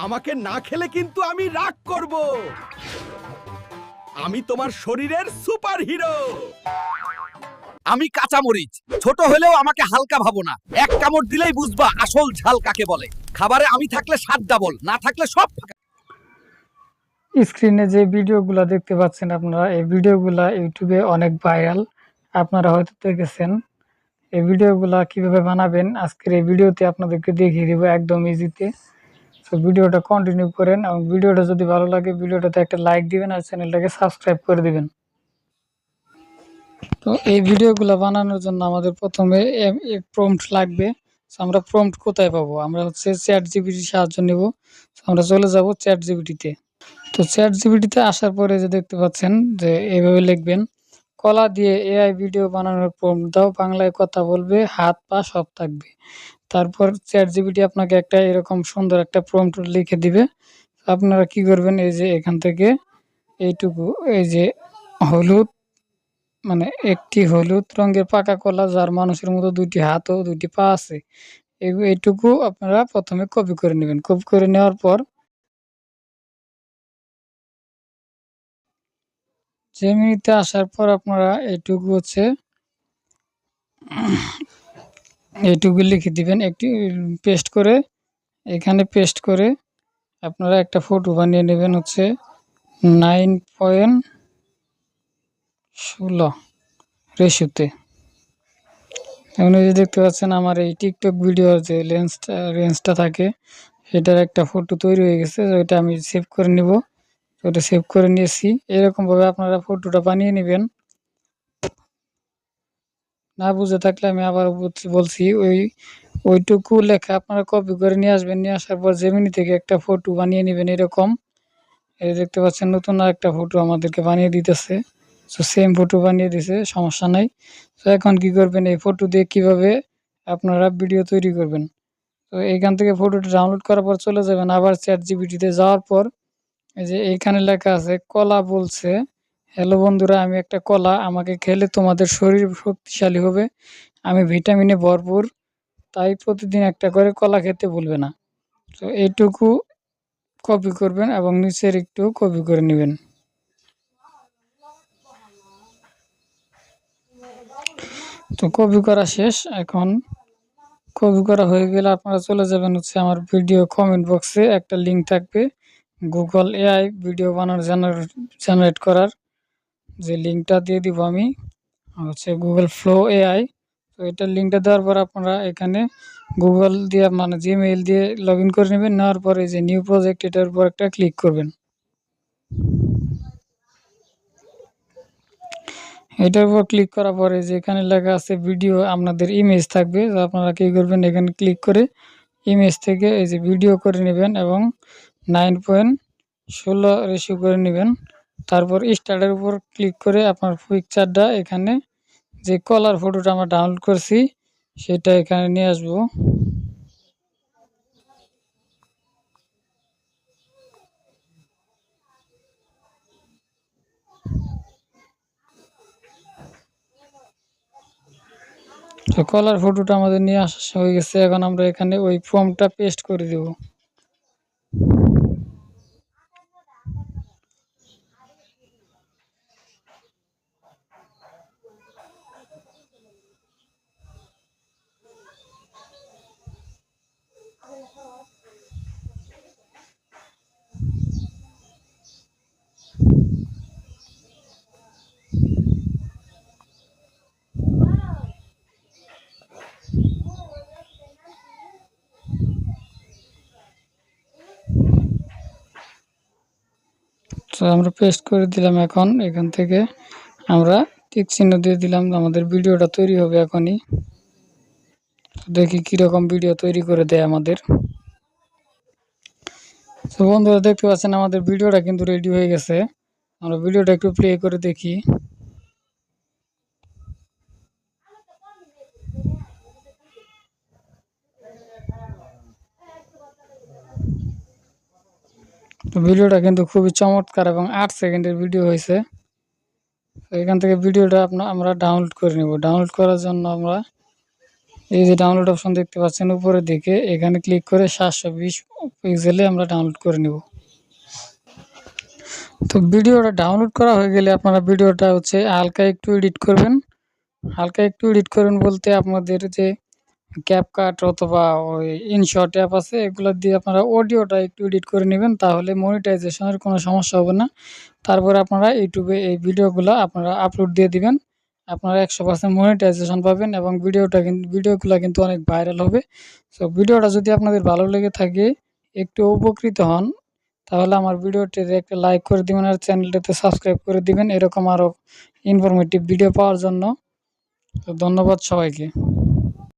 আমাকে না খেলে কিন্তু আমি রাগ করব। আমি তোমার শরীরের সুপার হিরো। আমি কাঁচামরিচ, ছোট হলেও আমাকে হালকা ভাবো না। এক কামড় দিলেই বুঝবা আসল ঝাল কাকে বলে। খাবারে আমি থাকলে স্বাদ ডাবল, না থাকলে সব ফাঁকা। স্ক্রিনে যে ভিডিওগুলা দেখতে পাচ্ছেন আপনারা, এই ভিডিওগুলা ইউটিউবে অনেক ভাইরাল। আপনারা হয়তো দেখেছেন। এই ভিডিওগুলা কিভাবে বানাবেন আজকের এই ভিডিওতে আপনাদেরকে দেখিয়ে দিব একদম ইজিতে। তো ভিডিওটা কন্টিনিউ করেন এবং ভিডিওটা যদি ভালো লাগে ভিডিওটাতে একটা লাইক দিবেন আর চ্যানেলটাকে সাবস্ক্রাইব করে দিবেন। তো এই ভিডিওগুলো বানানোর জন্য আমাদের প্রথমে প্রম্পট লাগবে। আমরা প্রম্পট কোথায় পাবো? আমরা হচ্ছে চ্যাট জিপিটির সাহায্য নেব। আমরা চলে যাব চ্যাট জিপিটিতে। তো চ্যাট জিপিটিতে আসার পরে যে দেখতে পাচ্ছেন যে এইভাবে লিখবেন, কলা দিয়ে এআই ভিডিও বানানোর প্রম্পট দাও, বাংলায় কথা বলবে, হাত পা সব থাকবে। তারপর চ্যাট জিপিটি আপনাকে একটা এরকম সুন্দর একটা প্রম্পট লিখে দিবে। আপনারা কি করবেন, এই যে এখান থেকে এইটুকু, এই যে হলুদ, মানে একটি হলুদ রঙের পাকা কলা যার মানুষের মতো দুইটি হাত ও দুইটি পা আছে, এইটুকু আপনারা প্রথমে কপি করে নেবেন। কপি করে নেওয়ার পর জেমিনিতে আসার পর আপনারা এইটুকু হচ্ছে এইটুকু লিখে দিবেন, একটি পেস্ট করে, এখানে পেস্ট করে আপনারা একটা ফটো বানিয়ে নেবেন হচ্ছে 9:16 রেশিওতে। এখন এই যে দেখতে পাচ্ছেন আমার এই টিকটক ভিডিওর যে রেঞ্জটা থাকে সেটার একটা ফটো তৈরি হয়ে গেছে। ওইটা আমি সেভ করে নিব। ওটা সেভ করে নিয়েছি। এরকমভাবে আপনারা ফটোটা বানিয়ে নেবেন। না বুঝে থাকলে আমি আবার বলছি, ওইটুকু লেখা আপনারা কপি করে নিয়ে আসবেন। নিয়ে আসার পর জেমিনি থেকে একটা ফটো বানিয়ে নেবেন এরকম। এই দেখতে পাচ্ছেন নতুন আরেকটা ফটো আমাদেরকে বানিয়ে দিতেছে। তো সেম ফটো বানিয়ে দিছে, সমস্যা নাই। তো এখন কি করবেন, এই ফটো দিয়ে কিভাবে আপনারা ভিডিও তৈরি করবেন। তো এইখান থেকে ফটোটা ডাউনলোড করার পর চলে যাবেন আবার চ্যাট জিপিটিতে। যাওয়ার পর এই যে এইখানে লেখা আছে কলা বলছে, হ্যালো বন্ধুরা, আমি একটা কলা, আমাকে খেলে তোমাদের শরীর শক্তিশালী হবে, আমি ভিটামিনে ভরপুর, তাই প্রতিদিন একটা করে কলা খেতে ভুলবে না। তো এইটুকু কপি করবেন এবং নিচের একটু কপি করে নেবেন। তো কপি করা শেষ। এখন কপি করা হয়ে গেলে আপনারা চলে যাবেন হচ্ছে আমার ভিডিও কমেন্ট বক্সে একটা লিঙ্ক থাকবে, গুগল এআই ভিডিও বানানোর জেনারেট করার যে লিঙ্কটা দিয়ে দিব আমি, হচ্ছে গুগল ফ্লো এআই। তো এটার লিঙ্কটা দেওয়ার পর আপনারা এখানে গুগল দিয়ে মানে জিমেইল দিয়ে লগ ইন করে নেবেন। নেওয়ার পরে যে নিউ প্রজেক্ট এটার উপর একটা ক্লিক করবেন। এটার উপর ক্লিক করার পরে যে এখানে লেখা আছে ভিডিও, আপনাদের ইমেজ থাকবে। তো আপনারা কী করবেন, এখানে ক্লিক করে ইমেজ থেকে এই যে ভিডিও করে নেবেন এবং 9:16 রেশিও করে নেবেন। তারপর স্টার্টের উপর ক্লিক করে আপনার পিকচারটা এখানে, যে কলার ফটোটা আমরা ডাউনলোড করছি সেটা এখানে নিয়ে আসবো। তো কলার ফটোটা আমাদের নিয়ে আসা হয়ে গেছে। এখন আমরা এখানে ওই ফর্মটা পেস্ট করে দেব। তো আমরা পেস্ট করে দিলাম। এখন এখান থেকে আমরা টিক চিহ্ন দিয়ে দিলাম, আমাদের ভিডিওটা তৈরি হবে এখনই। দেখি কীরকম ভিডিও তৈরি করে দেয় আমাদের। তো বন্ধুরা দেখতে পাচ্ছেন আমাদের ভিডিওটা কিন্তু রেডি হয়ে গেছে। আমরা ভিডিওটা একটু প্লে করে দেখি। তো ভিডিওটা কিন্তু খুবই চমৎকার এবং 8 সেকেন্ডের ভিডিও হয়েছে। তো এখান থেকে ভিডিওটা আমরা ডাউনলোড করে নেব। ডাউনলোড করার জন্য আমরা এই যে ডাউনলোড অপশন দেখতে পাচ্ছেন উপরের দিকে, এখানে ক্লিক করে 720 পিক্সেলে আমরা ডাউনলোড করে নেব। তো ভিডিওটা ডাউনলোড করা হয়ে গেলে আপনারা ভিডিওটা হচ্ছে হালকা একটু এডিট করবেন। হালকা একটু এডিট করবেন বলতে আপনাদের যে ক্যাপকাট অথবা ওই ইনশট অ্যাপ আছে এগুলো দিয়ে আপনারা অডিওটা একটু এডিট করে নেবেন, তাহলে মনিটাইজেশনের কোনো সমস্যা হবে না। তারপরে আপনারা ইউটিউবে এই ভিডিওগুলো আপনারা আপলোড দিয়ে দিবেন, আপনারা 100% মনিটাইজেশন পাবেন এবং ভিডিওগুলো কিন্তু অনেক ভাইরাল হবে। সো ভিডিওটা যদি আপনাদের ভালো লেগে থাকে, একটু উপকৃত হন, তাহলে আমার ভিডিওটিতে একটা লাইক করে দিবেন আর চ্যানেলটাতে সাবস্ক্রাইব করে দিবেন এরকম আরও ইনফরমেটিভ ভিডিও পাওয়ার জন্য। তো ধন্যবাদ সবাইকে।